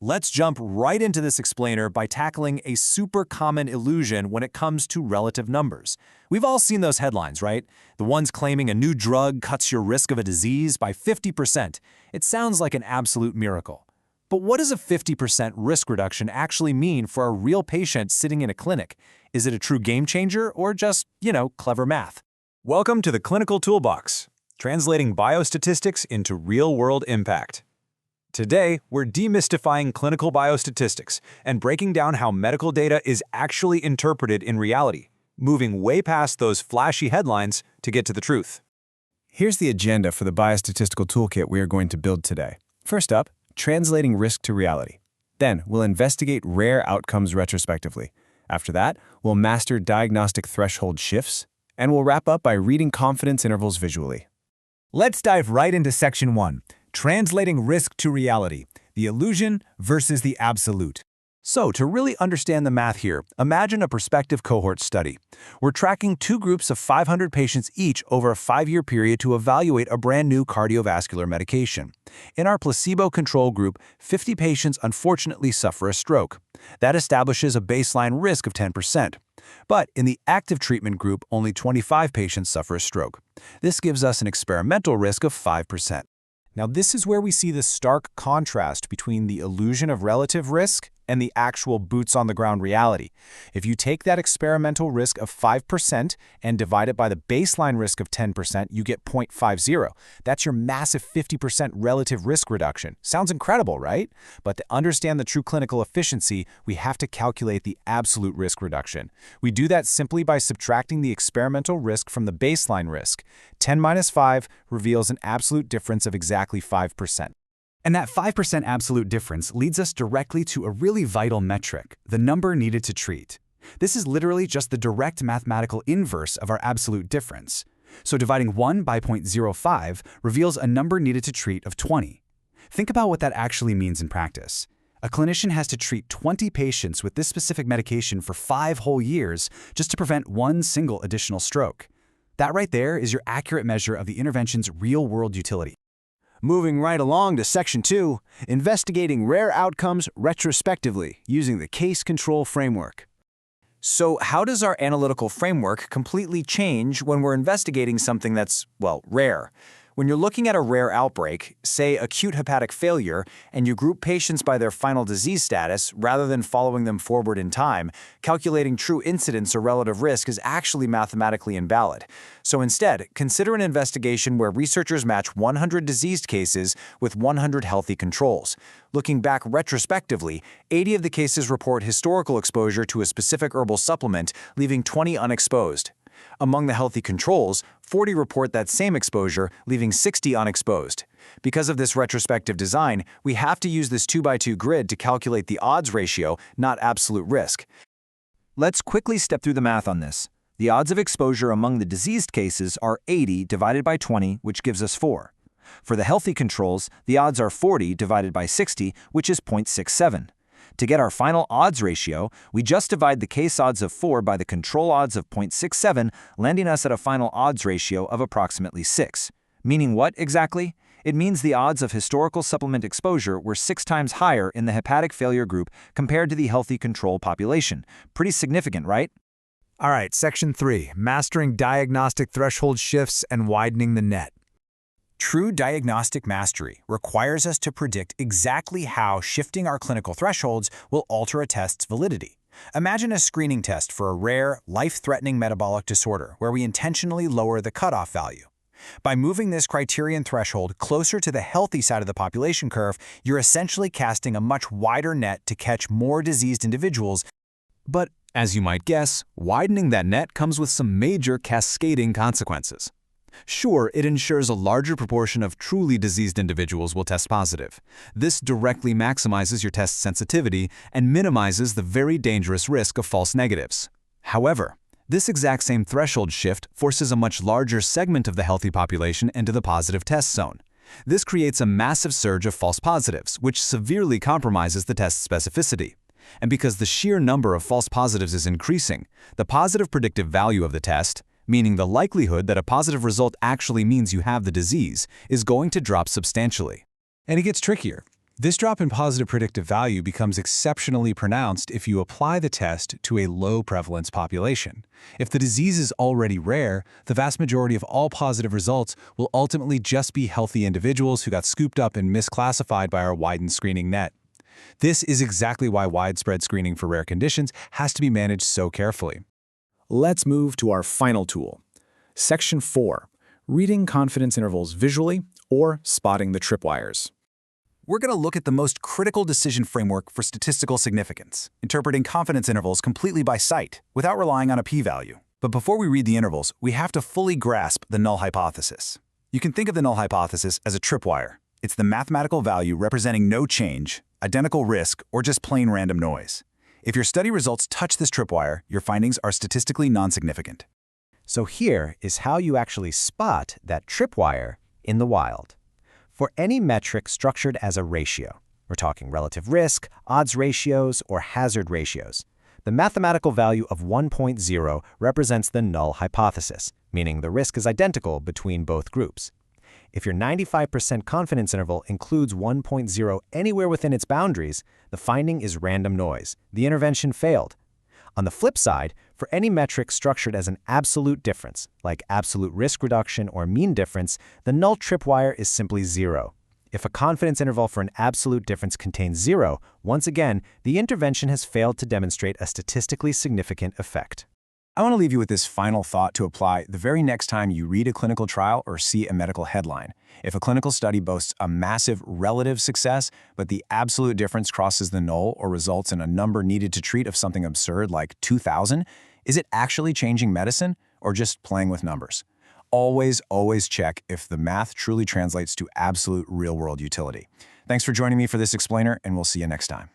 Let's jump right into this explainer by tackling a super common illusion when it comes to relative numbers. We've all seen those headlines, right? The ones claiming a new drug cuts your risk of a disease by 50%. It sounds like an absolute miracle. But what does a 50% risk reduction actually mean for a real patient sitting in a clinic? Is it a true game changer or just, clever math? Welcome to the Clinical Toolbox, translating biostatistics into real-world impact. Today, we're demystifying clinical biostatistics and breaking down how medical data is actually interpreted in reality, moving way past those flashy headlines to get to the truth. Here's the agenda for the biostatistical toolkit we are going to build today. First up, translating risk to reality. Then, we'll investigate rare outcomes retrospectively. After that, we'll master diagnostic threshold shifts, and we'll wrap up by reading confidence intervals visually. Let's dive right into Section 1, Translating Risk to Reality, the illusion versus the absolute. So, to really understand the math here, imagine a prospective cohort study. We're tracking two groups of 500 patients each over a 5-year period to evaluate a brand new cardiovascular medication. In our placebo control group, 50 patients unfortunately suffer a stroke. That establishes a baseline risk of 10%. But in the active treatment group, only 25 patients suffer a stroke. This gives us an experimental risk of 5%. Now, this is where we see the stark contrast between the illusion of relative risk and the actual boots-on-the-ground reality. If you take that experimental risk of 5% and divide it by the baseline risk of 10%, you get 0.50. That's your massive 50% relative risk reduction. Sounds incredible, right? But to understand the true clinical efficiency, we have to calculate the absolute risk reduction. We do that simply by subtracting the experimental risk from the baseline risk. 10 minus 5 reveals an absolute difference of exactly 5%. And that 5% absolute difference leads us directly to a really vital metric, the number needed to treat. This is literally just the direct mathematical inverse of our absolute difference. So dividing 1 by 0.05 reveals a number needed to treat of 20. Think about what that actually means in practice. A clinician has to treat 20 patients with this specific medication for 5 whole years just to prevent one single additional stroke. That right there is your accurate measure of the intervention's real-world utility. Moving right along to Section 2, Investigating Rare Outcomes Retrospectively using the Case Control Framework. So how does our analytical framework completely change when we're investigating something that's, rare? When you're looking at a rare outbreak, say acute hepatic failure, and you group patients by their final disease status rather than following them forward in time, calculating true incidence or relative risk is actually mathematically invalid. So instead, consider an investigation where researchers match 100 diseased cases with 100 healthy controls. Looking back retrospectively, 80 of the cases report historical exposure to a specific herbal supplement, leaving 20 unexposed. Among the healthy controls, 40 report that same exposure, leaving 60 unexposed. Because of this retrospective design, we have to use this 2x2 grid to calculate the odds ratio, not absolute risk. Let's quickly step through the math on this. The odds of exposure among the diseased cases are 80 divided by 20, which gives us 4. For the healthy controls, the odds are 40 divided by 60, which is 0.67. To get our final odds ratio, we just divide the case odds of 4 by the control odds of 0.67, landing us at a final odds ratio of approximately 6. Meaning what exactly? It means the odds of historical supplement exposure were 6 times higher in the hepatic failure group compared to the healthy control population. Pretty significant, right? All right, Section 3, Mastering Diagnostic Threshold Shifts and Widening the Net. True diagnostic mastery requires us to predict exactly how shifting our clinical thresholds will alter a test's validity. Imagine a screening test for a rare, life-threatening metabolic disorder where we intentionally lower the cutoff value. By moving this criterion threshold closer to the healthy side of the population curve, you're essentially casting a much wider net to catch more diseased individuals. But, as you might guess, widening that net comes with some major cascading consequences. Sure, it ensures a larger proportion of truly diseased individuals will test positive. This directly maximizes your test sensitivity and minimizes the very dangerous risk of false negatives. However, this exact same threshold shift forces a much larger segment of the healthy population into the positive test zone. This creates a massive surge of false positives, which severely compromises the test's specificity. And because the sheer number of false positives is increasing, the positive predictive value of the test, meaning the likelihood that a positive result actually means you have the disease, is going to drop substantially. And it gets trickier. This drop in positive predictive value becomes exceptionally pronounced if you apply the test to a low-prevalence population. If the disease is already rare, the vast majority of all positive results will ultimately just be healthy individuals who got scooped up and misclassified by our widened screening net. This is exactly why widespread screening for rare conditions has to be managed so carefully. Let's move to our final tool. Section 4, reading confidence intervals visually or spotting the tripwires. We're going to look at the most critical decision framework for statistical significance, interpreting confidence intervals completely by sight, without relying on a p-value. But before we read the intervals, we have to fully grasp the null hypothesis. You can think of the null hypothesis as a tripwire. It's the mathematical value representing no change, identical risk, or just plain random noise. If your study results touch this tripwire, your findings are statistically non-significant. So here is how you actually spot that tripwire in the wild. For any metric structured as a ratio, we're talking relative risk, odds ratios, or hazard ratios, the mathematical value of 1.0 represents the null hypothesis, meaning the risk is identical between both groups. If your 95% confidence interval includes 1.0 anywhere within its boundaries, the finding is random noise. The intervention failed. On the flip side, for any metric structured as an absolute difference, like absolute risk reduction or mean difference, the null tripwire is simply 0. If a confidence interval for an absolute difference contains 0, once again, the intervention has failed to demonstrate a statistically significant effect. I want to leave you with this final thought to apply the very next time you read a clinical trial or see a medical headline. If a clinical study boasts a massive relative success, but the absolute difference crosses the null or results in a number needed to treat of something absurd like 2,000, is it actually changing medicine or just playing with numbers? Always check if the math truly translates to absolute real-world utility. Thanks for joining me for this explainer, and we'll see you next time.